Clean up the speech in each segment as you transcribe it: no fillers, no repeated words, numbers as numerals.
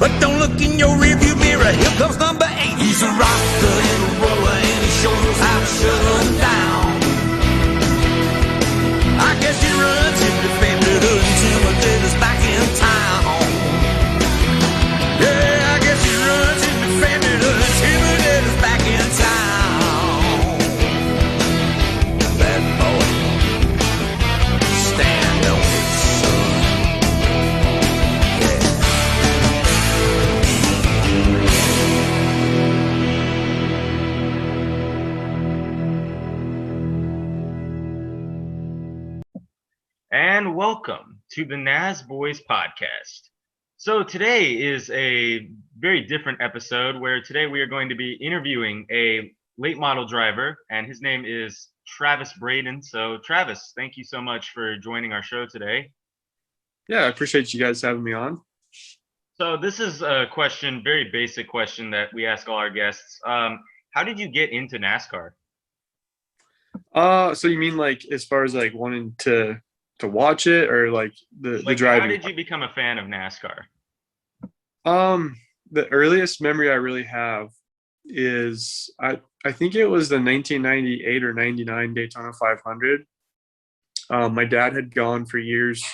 But don't look in your rearview mirror, here comes number 8. He's a rocker and a roller and he sure knows how to shut 'em down. I guess he runs independent until my dad is back in town. Yeah, I guess he runs independent until my dad is back in town. Bad boy, stand on it, son. And welcome to the NAS Boys podcast. So today is a very different episode where today we are going to be interviewing a late model driver, and his name is Travis Braden. So Travis, thank you so much for joining our show today. Yeah, I appreciate you guys having me on. So this is a question, very basic question that we ask all our guests. How did you get into NASCAR? So you mean like as far as like wanting to watch it, or like the driving? How did you become a fan of NASCAR? The earliest memory I really have is I think it was the 1998 or 99 Daytona 500. My dad had gone for years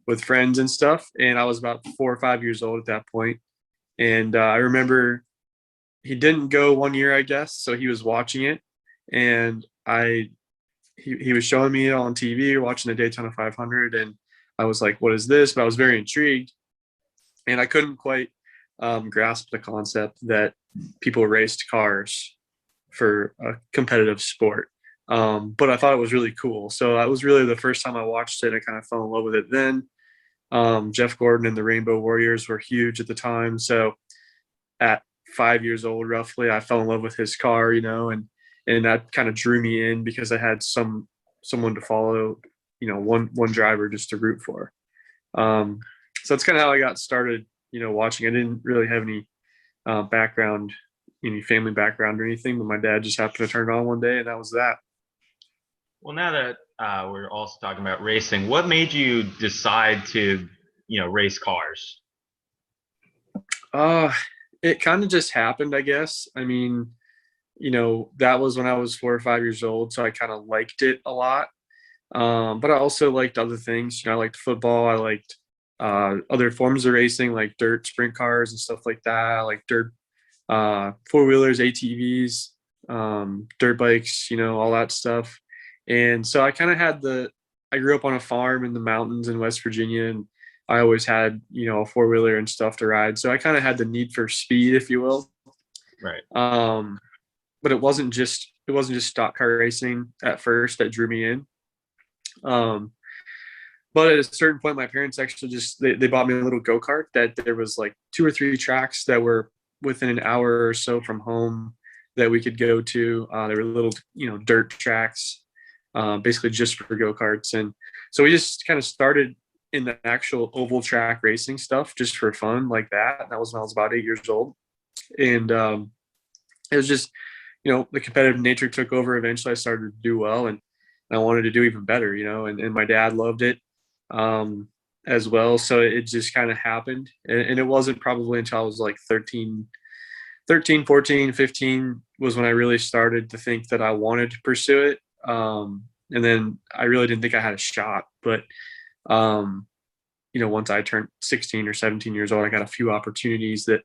with friends and stuff, and I was about 4 or 5 years old at that point. And I remember he didn't go one year, I guess, so he was watching it, and he was showing me it on TV, watching the Daytona 500, and I was like, what is this? But I was very intrigued, and I couldn't quite grasp the concept that people raced cars for a competitive sport. But I thought it was really cool. So that was really the first time I watched it. I kind of fell in love with it then. Jeff Gordon and the Rainbow Warriors were huge at the time. So at 5 years old, roughly, I fell in love with his car, and that kind of drew me in because I had someone to follow, one driver just to root for. So that's kind of how I got started, watching. I didn't really have any background, any family background or anything, but my dad just happened to turn it on one day, and that was that. Well, now that we're also talking about racing, what made you decide to, race cars? It kind of just happened, I guess. I mean, that was when I was 4 or 5 years old, so I kind of liked it a lot. But I also liked other things. I liked football. I liked other forms of racing, like dirt sprint cars and stuff like that. I liked dirt four-wheelers, ATVs, dirt bikes, all that stuff. And so I kind of had I grew up on a farm in the mountains in West Virginia, and I always had, a four-wheeler and stuff to ride. So I kind of had the need for speed, if you will. Right. But it wasn't just stock car racing at first that drew me in. But at a certain point, my parents actually they bought me a little go-kart that there was like 2 or 3 tracks that were within an hour or so from home that we could go to. There were little, dirt tracks, basically just for go-karts. And so we just kind of started in the actual oval track racing stuff just for fun like that. That was when I was about 8 years old. And it was just, the competitive nature took over. Eventually I started to do well, and I wanted to do even better, and my dad loved it as well. So it just kind of happened. And it wasn't probably until I was like 13, 14, 15 was when I really started to think that I wanted to pursue it. And then I really didn't think I had a shot, but once I turned 16 or 17 years old, I got a few opportunities that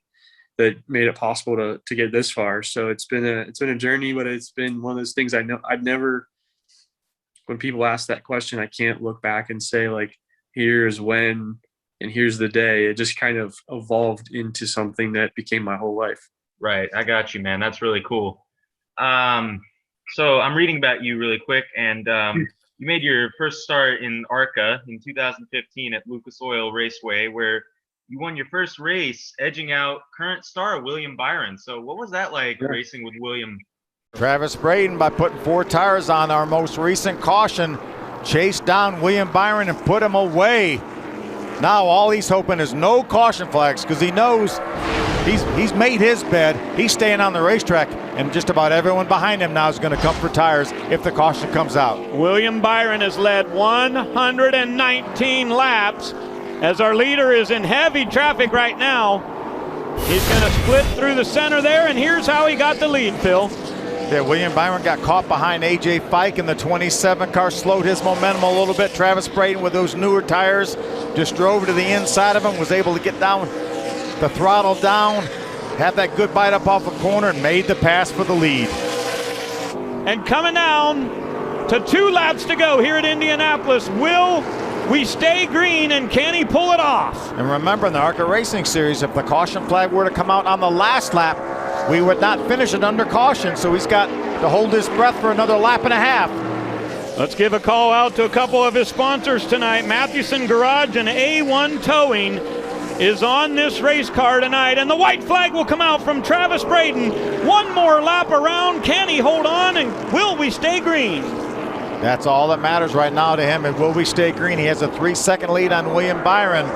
made it possible to get this far. So it's been a journey, but it's been one of those things I know I've never, when people ask that question, I can't look back and say like, here's when and here's the day. It just kind of evolved into something that became my whole life. Right. I got you, man. That's really cool. So I'm reading about you really quick, and you made your first start in ARCA in 2015 at Lucas Oil Raceway, where you won your first race, edging out current star William Byron. So what was that like, racing with William? Travis Braden, by putting 4 tires on our most recent caution, chased down William Byron and put him away. Now all he's hoping is no caution flags, because he knows he's made his bed. He's staying on the racetrack, and just about everyone behind him now is going to come for tires if the caution comes out. William Byron has led 119 laps as our leader is in heavy traffic right now. He's going to split through the center there, and here's how he got the lead, Phil. Yeah, William Byron got caught behind A.J. Fike in the 27 car, slowed his momentum a little bit. Travis Braden with those newer tires just drove to the inside of him, was able to get down, the throttle down, had that good bite up off a corner, and made the pass for the lead. And coming down to 2 laps to go here at Indianapolis, will we stay green, and can he pull it off? And remember, in the ARCA Racing Series, if the caution flag were to come out on the last lap, we would not finish it under caution, so he's got to hold his breath for another lap and a half. Let's give a call out to a couple of his sponsors tonight. Mathewson Garage and A1 Towing is on this race car tonight, and the white flag will come out from Travis Braden. One more lap around. Can he hold on, and will we stay green? That's all that matters right now to him, and will we stay green? He has a 3-second lead on William Byron.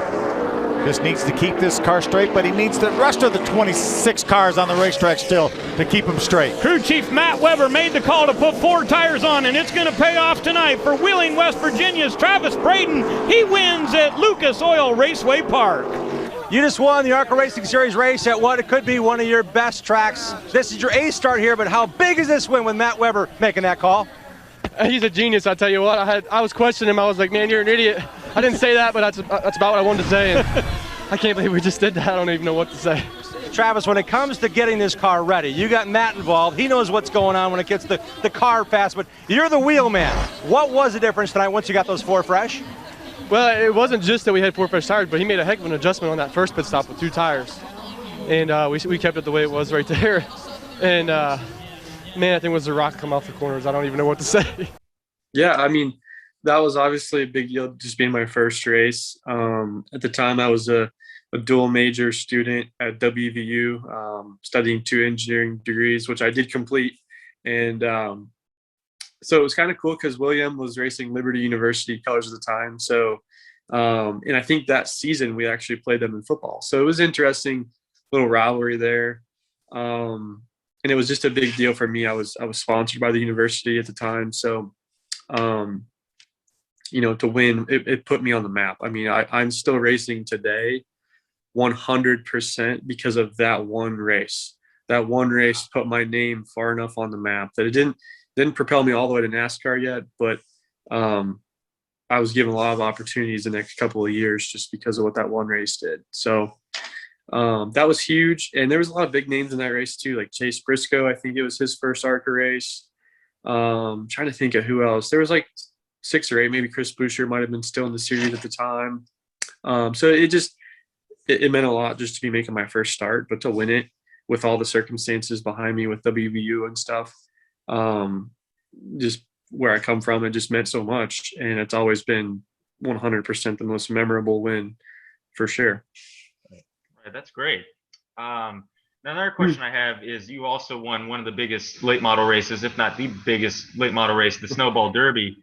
Just needs to keep this car straight, but he needs the rest of the 26 cars on the racetrack still to keep him straight. Crew Chief Matt Weber made the call to put 4 tires on, and it's going to pay off tonight for Wheeling, West Virginia's Travis Braden. He wins at Lucas Oil Raceway Park. You just won the ARCA Racing Series race at what it could be one of your best tracks. This is your A start here, but how big is this win with Matt Weber making that call? He's a genius, I tell you what. I was questioning him. I was like, man, you're an idiot. I didn't say that, but that's about what I wanted to say. And I can't believe we just did that. I don't even know what to say. Travis, when it comes to getting this car ready, you got Matt involved. He knows what's going on when it gets the car fast, but you're the wheel man. What was the difference tonight once you got those 4 fresh? Well, it wasn't just that we had 4 fresh tires, but he made a heck of an adjustment on that first pit stop with 2 tires. And we kept it the way it was right there. And, man, I think it was the rock come off the corners. I don't even know what to say. Yeah, I mean, that was obviously a big deal, just being my first race. At the time, I was a dual major student at WVU, studying 2 engineering degrees, which I did complete. And so it was kind of cool because William was racing Liberty University colors at the time. So, and I think that season we actually played them in football. So it was interesting, little rivalry there. And it was just a big deal for me. I was sponsored by the university at the time. So, you know, to win, it put me on the map. I mean, I'm still racing today 100% because of that one race. That one race put my name far enough on the map that it didn't propel me all the way to NASCAR yet, but I was given a lot of opportunities the next couple of years just because of what that one race did. So that was huge. And there was a lot of big names in that race too, like Chase Briscoe. I think it was his first ARCA race. Trying to think of who else. There was like 6 or 8, maybe Chris Boucher might have been still in the series at the time. So it meant a lot just to be making my first start, but to win it with all the circumstances behind me with WVU and stuff, just where I come from, it just meant so much. And it's always been 100% the most memorable win for sure. Right, that's great. Another question I have is you also won one of the biggest late model races, if not the biggest late model race, the Snowball Derby.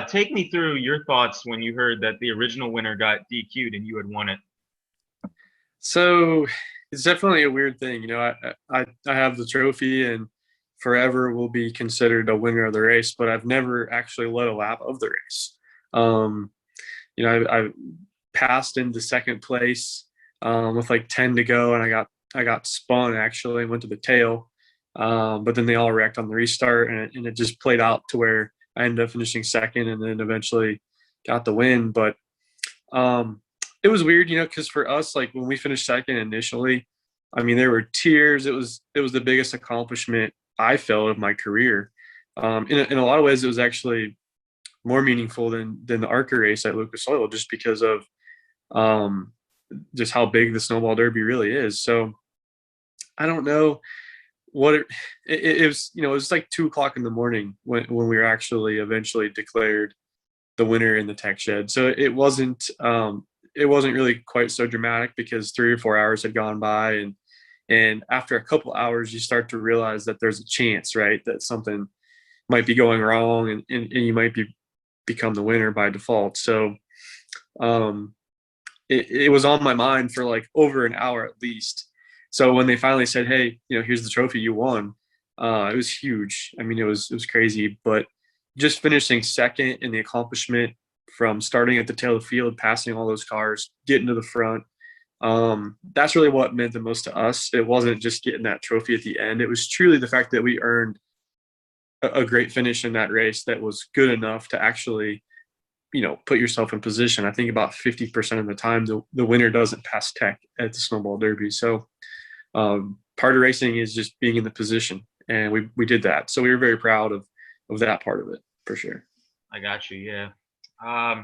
Take me through your thoughts when you heard that the original winner got DQ'd and you had won it. So it's definitely a weird thing. You know, I have the trophy and forever will be considered a winner of the race, but I've never actually led a lap of the race. You know, I passed into second place with like 10 to go, and I got spun actually, went to the tail, but then they all wrecked on the restart, and it just played out to where I ended up finishing second and then eventually got the win. But it was weird, you know, because for us, like when we finished second initially, I mean, there were tears. It was the biggest accomplishment I felt of my career. In a lot of ways, it was actually more meaningful than the ARCA race at Lucas Oil, just because of just how big the Snowball Derby really is. So I don't know what it was. You know, it was like 2:00 in the morning when we were actually eventually declared the winner in the tech shed. So it wasn't really quite so dramatic because 3 or 4 hours had gone by, and after a couple hours, you start to realize that there's a chance, right, that something might be going wrong, and you might become the winner by default. So it was on my mind for like over an hour at least. So when they finally said, hey, you know, here's the trophy you won, it was huge. I mean, it was crazy. But just finishing second and the accomplishment from starting at the tail of the field, passing all those cars, getting to the front, That's really what meant the most to us. It wasn't just getting that trophy at the end. It was truly the fact that we earned a great finish in that race that was good enough to actually, put yourself in position. I think about 50% of the time, the winner doesn't pass Tech at the Snowball Derby. So part of racing is just being in the position, and we did that. So we were very proud of that part of it, for sure. I got you. Yeah. Now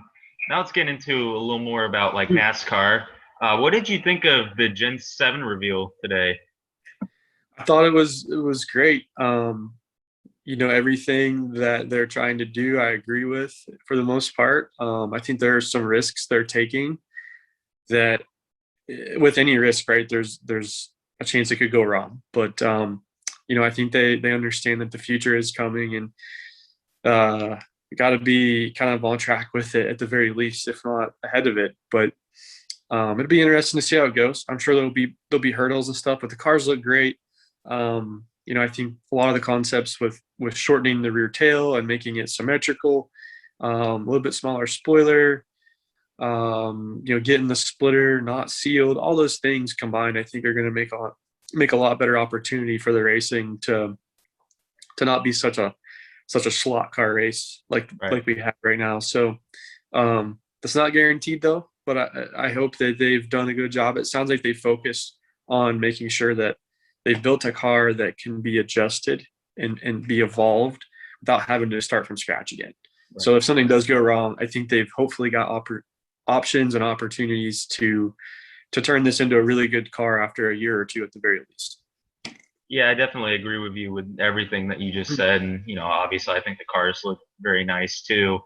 let's get into a little more about like NASCAR. What did you think of the Gen 7 reveal today? I thought it was great. Everything that they're trying to do, I agree with for the most part. I think there are some risks they're taking that, with any risk, right, there's a chance it could go wrong. But, I think they understand that the future is coming, and got to be kind of on track with it at the very least, if not ahead of it. But it'll be interesting to see how it goes. I'm sure there'll be hurdles and stuff, but the cars look great. I think a lot of the concepts with shortening the rear tail and making it symmetrical, a little bit smaller spoiler, getting the splitter not sealed, all those things combined, I think are going to make a lot better opportunity for the racing to not be such a slot car race like we have right now. So that's not guaranteed though, but I hope that they've done a good job. It sounds like they focused on making sure that they've built a car that can be adjusted and be evolved without having to start from scratch again. Right. So if something does go wrong, I think they've hopefully got options and opportunities to turn this into a really good car after a year or two at the very least. Yeah, I definitely agree with you with everything that you just said. And, obviously I think the cars look very nice too.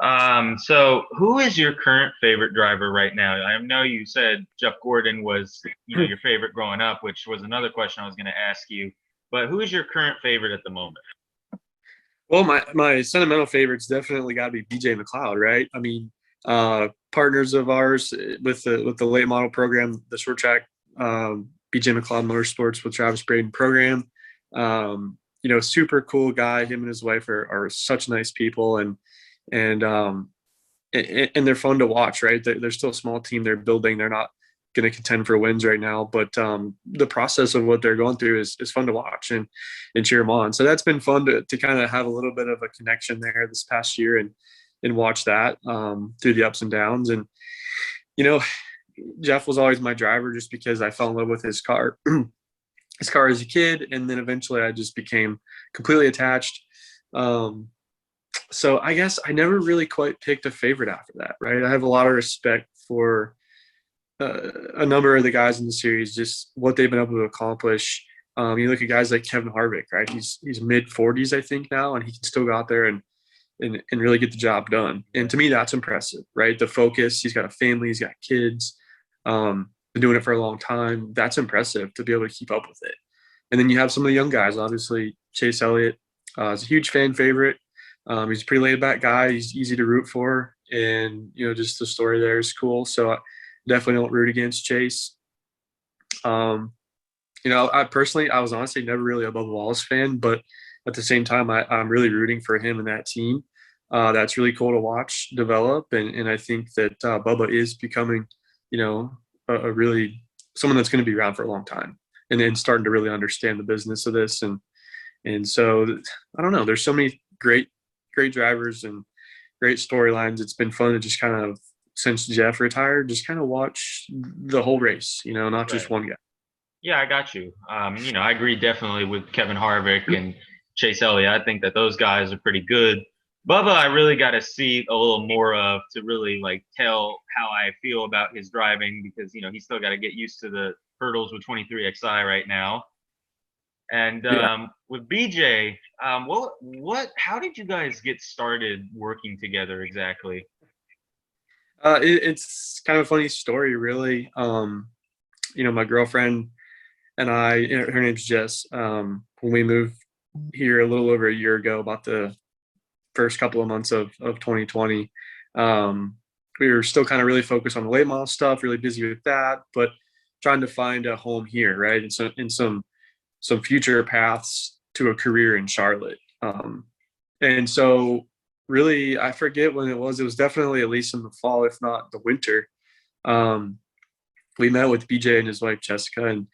So who is your current favorite driver right now? I know you said Jeff Gordon was, your favorite growing up, which was another question I was going to ask you, but who is your current favorite at the moment? Well, my sentimental favorite's definitely got to be BJ McLeod, right? I mean, partners of ours with the late model program, the short track, BJ McLeod Motorsports with Travis Braden program. Super cool guy. Him and his wife are such nice people, and they're fun to watch, right? They're still a small team they're building. They're not going to contend for wins right now, but the process of what they're going through is fun to watch and cheer them on. So that's been fun to kind of have a little bit of a connection there this past year and watch that through the ups and downs. And, Jeff was always my driver just because I fell in love with his car as a kid. And then eventually I just became completely attached. So I guess I never really quite picked a favorite after that, right? I have a lot of respect for a number of the guys in the series, just what they've been able to accomplish. You look at guys like Kevin Harvick, right? He's mid 40s, I think now, and he can still go out there and really get the job done. And to me, that's impressive, right? The focus, he's got a family, he's got kids, been doing it for a long time. That's impressive to be able to keep up with it. And then you have some of the young guys, obviously Chase Elliott is a huge fan favorite. He's a pretty laid back guy. He's easy to root for. And, just the story there is cool. So I definitely don't root against Chase. I personally, I was honestly never really a Bubba Wallace fan, but at the same time, I'm really rooting for him and that team. That's really cool to watch develop. And I think that Bubba is becoming, a really someone that's going to be around for a long time and then starting to really understand the business of this. And so I don't know, there's so many great drivers and great storylines. It's been fun to just kind of, since Jeff retired, just kind of watch the whole race, not just one guy. Yeah, I got you. I agree definitely with Kevin Harvick and Chase Elliott. I think that those guys are pretty good. Bubba, I really got to see a little more of to really tell how I feel about his driving because, he's still got to get used to the hurdles with 23XI right now. And with BJ, how did you guys get started working together exactly? It's kind of a funny story, really. My girlfriend and I, her name's Jess, when we moved here a little over a year ago, about the first couple of months of 2020, we were still kind of really focused on the late model stuff, really busy with that, but trying to find a home here, right? And so in some future paths to a career in Charlotte. And so really, I forget when it was definitely at least in the fall, if not the winter. we met with BJ and his wife Jessica, and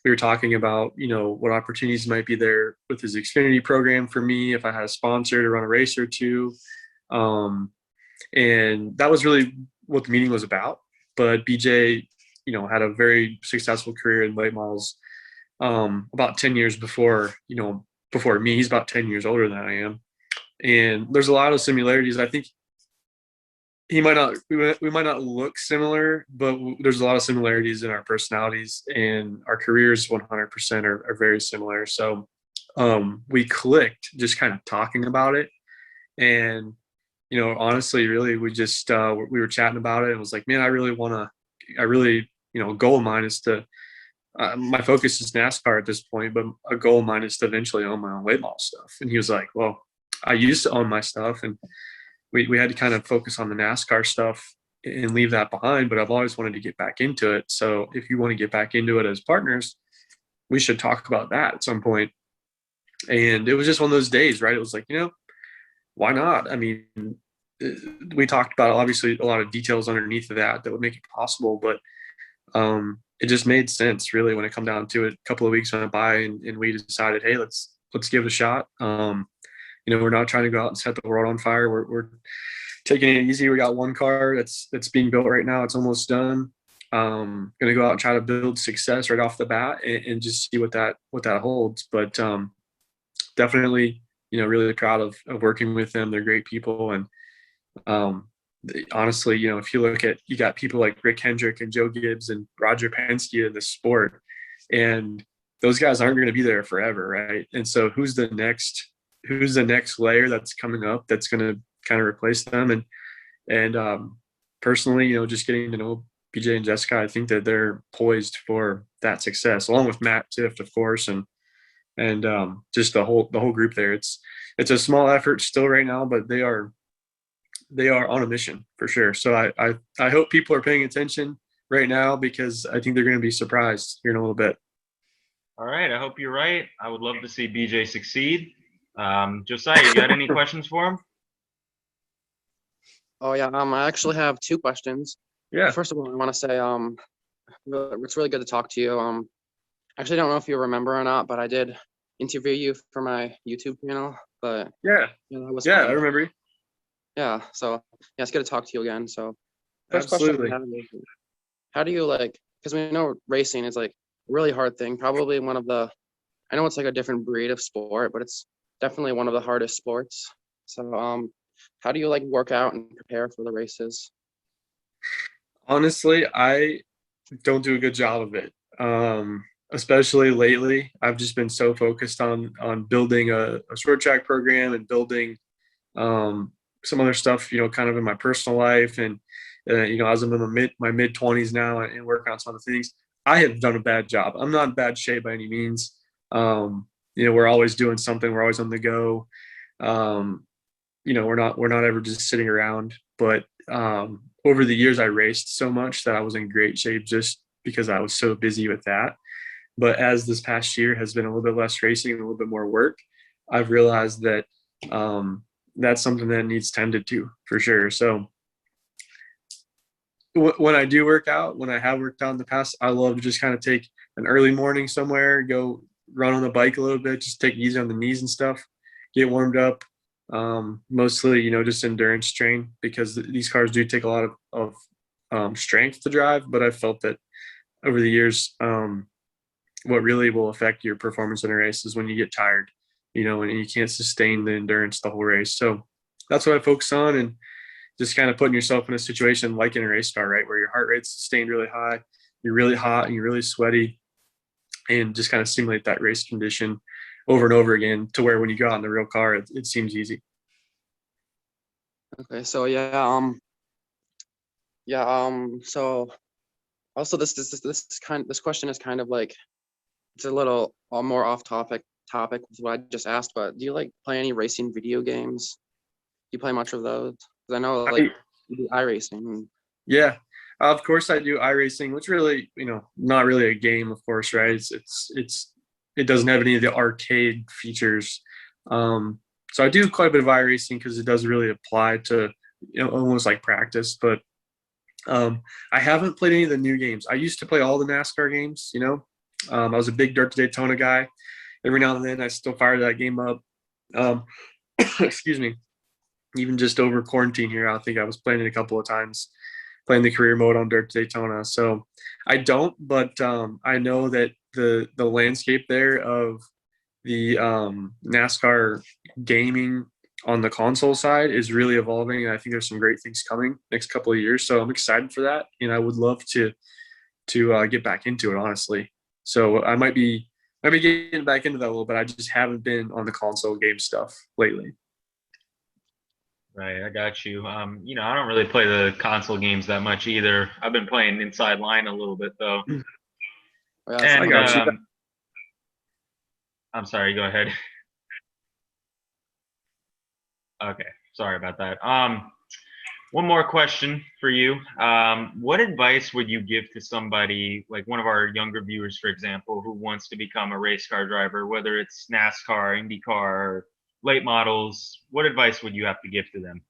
we were talking about, what opportunities might be there with his Xfinity program for me if I had a sponsor to run a race or two. And that was really what the meeting was about. But BJ, had a very successful career in late models, about 10 years before me. He's about 10 years older than I am. And there's a lot of similarities. I think we might not look similar, but there's a lot of similarities in our personalities, and our careers 100% are very similar. So we clicked just kind of talking about it. And, honestly, really, we just, we were chatting about it and was like, man, a goal of mine is to, my focus is NASCAR at this point, but a goal of mine is to eventually own my own late model stuff. And he was like, well, I used to own my stuff, and we had to kind of focus on the NASCAR stuff and leave that behind, but I've always wanted to get back into it. So if you want to get back into it as partners, we should talk about that at some point. And it was just one of those days, right? It was like, why not? I mean, we talked about obviously a lot of details underneath of that would make it possible, but it just made sense really when it come down to it. A couple of weeks went by and we decided, hey, let's give it a shot. We're not trying to go out and set the world on fire. We're taking it easy. We got one car that's being built right now. It's almost done. Going to go out and try to build success right off the bat and just see what that holds. But definitely, really proud of working with them. They're great people. And honestly, if you look at, you got people like Rick Hendrick and Joe Gibbs and Roger Penske in the sport, and those guys aren't going to be there forever, right? And so who's the next layer that's coming up that's going to kind of replace them? And personally, just getting to know BJ and Jessica, I think that they're poised for that success, along with Matt Tift, of course, and just the whole group there. It's a small effort still right now, but they are on a mission for sure. So I hope people are paying attention right now, because I think they're going to be surprised here in a little bit. All right, I hope you're right. I would love to see BJ succeed. Josiah, you got any questions for him? Oh yeah, I actually have two questions. Yeah. First of all, I want to say it's really good to talk to you. Actually, I don't know if you remember or not, but I did interview you for my YouTube channel. But Yeah. that was Yeah, fun. I remember you. Yeah, so yeah, it's good to talk to you again. So Absolutely. question I have is, how do you because we know racing is like a really hard thing, probably one of the, I know it's like a different breed of sport, but it's definitely one of the hardest sports. So how do you work out and prepare for the races? Honestly, I don't do a good job of it. Especially lately, I've just been so focused on building a short track program and building some other stuff, kind of in my personal life. And, as I'm in my mid 20s now and working on some other things, I have done a bad job. I'm not in bad shape by any means. We're always doing something. We're always on the go. We're not ever just sitting around, but over the years I raced so much that I was in great shape just because I was so busy with that. But as this past year has been a little bit less racing and a little bit more work, I've realized that that's something that needs tended to for sure. So when I do work out, when I have worked out in the past, I love to just kind of take an early morning somewhere, go run on the bike a little bit, just take it easy on the knees and stuff, get warmed up. Mostly, just endurance train, because these cars do take a lot of strength to drive. But I felt that over the years, what really will affect your performance in a race is when you get tired, and you can't sustain the endurance the whole race. So that's what I focus on, and just kind of putting yourself in a situation like in a race car, right, where your heart rate's sustained really high, you're really hot and you're really sweaty, and just kind of simulate that race condition over and over again to where when you go out in the real car, it seems easy. Okay, so so also this question is kind of it's a little more off topic with what I just asked, but do you play any racing video games? Do you play much of those? Because I know you do iRacing. Yeah, of course I do iRacing, which really, not really a game, of course, right? It doesn't have any of the arcade features. So I do quite a bit of iRacing because it does really apply to, almost like practice. But I haven't played any of the new games. I used to play all the NASCAR games, you know. I was a big Dirt to Daytona guy. Every now and then I still fire that game up. Excuse me. Even just over quarantine here, I think I was playing it a couple of times, playing the career mode on Dirt to Daytona. So I don't, but I know that the landscape there of the NASCAR gaming on the console side is really evolving. And I think there's some great things coming next couple of years. So I'm excited for that. And I would love to get back into it, honestly. So I might be getting back into that a little bit. I just haven't been on the console game stuff lately. Right, I got you. You know, I don't really play the console games that much either. I've been playing Inside Line a little bit though. Yeah, And I got you. I'm sorry, go ahead. Okay, sorry about that. One more question for you. What advice would you give to somebody, like one of our younger viewers, for example, who wants to become a race car driver, whether it's NASCAR, IndyCar, or late models? What advice would you have to give to them?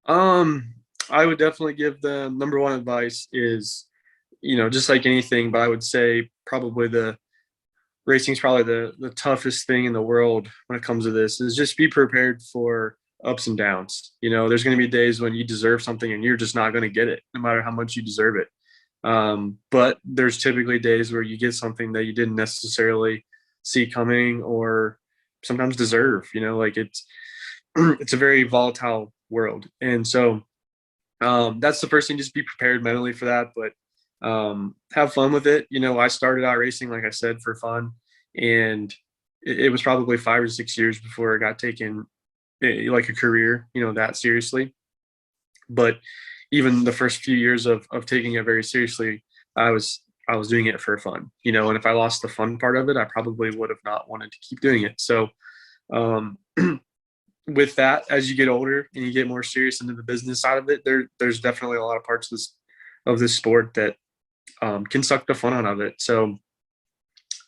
I would definitely give them, number one advice is, you know, just like anything, but I would say probably racing's probably the toughest thing in the world when it comes to this, is just be prepared for ups and downs. You know, there's going to be days when you deserve something and you're just not going to get it, no matter how much you deserve it. But there's typically days where you get something that you didn't necessarily see coming or sometimes deserve. You know, like it's a very volatile world, and so that's the first thing. Just be prepared mentally for that, but have fun with it. You know, I started out racing, like I said, for fun, and it was probably 5 or 6 years before it got taken like a career, you know, that seriously. But even the first few years of taking it very seriously, I was doing it for fun, you know, and if I lost the fun part of it, I probably would have not wanted to keep doing it. So with that, as you get older and you get more serious into the business side of it, there's definitely a lot of parts of this sport that can suck the fun out of it. So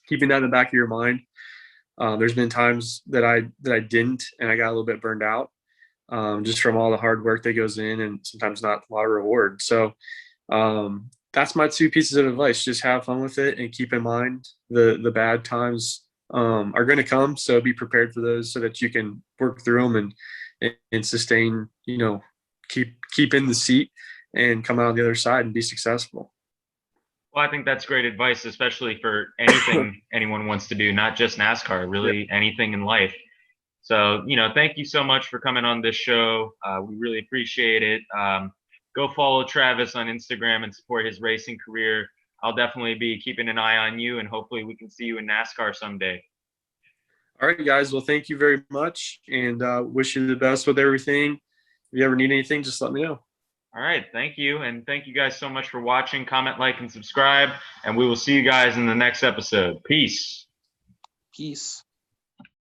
keeping that in the back of your mind. There's been times that I didn't, and I got a little bit burned out just from all the hard work that goes in, and sometimes not a lot of reward. So that's my 2 pieces of advice. Just have fun with it, and keep in mind the bad times are going to come. So be prepared for those so that you can work through them and sustain, you know, keep in the seat and come out on the other side and be successful. Well, I think that's great advice, especially for anything anyone wants to do, not just NASCAR, really anything in life. So, you know, thank you so much for coming on this show. We really appreciate it. Go follow Travis on Instagram and support his racing career. I'll definitely be keeping an eye on you, and hopefully we can see you in NASCAR someday. All right, guys. Well, thank you very much, and wish you the best with everything. If you ever need anything, just let me know. All right, thank you. And thank you guys so much for watching. Comment, like, and subscribe. And we will see you guys in the next episode. Peace. Peace.